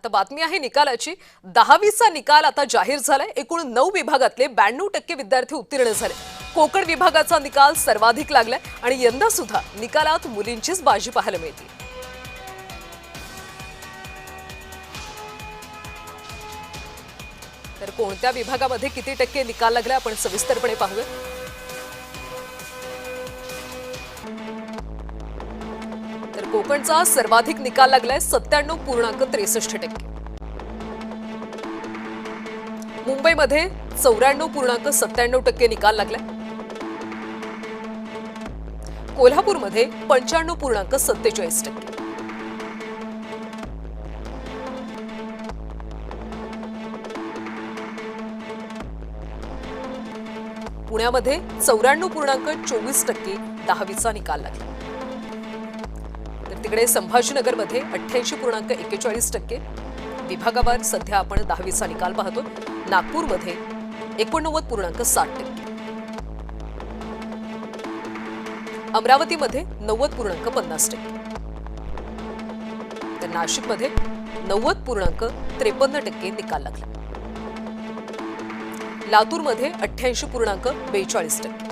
आता बातमी आहे निकालाची। 10वीचा निकाल आता जाहीर झालाय। एकूण 9 विभागातले 92% विद्यार्थी उत्तीर्ण झाले। कोकण विभागाचा निकाल सर्वाधिक लागलाय आणि यंदा सुद्धा निकालात मुलींचीच बाजी पाहायला मिळते। तर कोणत्या विभागामध्ये किती टक्के निकाल लागले आपण सविस्तरपणे पाहूया। तर कोकणचा सर्वाधिक निकाल लागलाय 97.63%। मुंबईमध्ये 94.97% निकाल लागलाय। कोल्हापूरमध्ये 95.47%। पुण्यामध्ये 94.24% 10वीचा निकाल लागला। तर तिकडे संभाजीनगरमध्ये 88.41%। विभागावार सध्या आपण 10वीचा निकाल पाहतो। नागपूरमध्ये 89.60%। अमरावतीमध्ये 90.50%। तर नाशिकमध्ये 90.53% निकाल लागला। लातूरमध्ये 88.42%।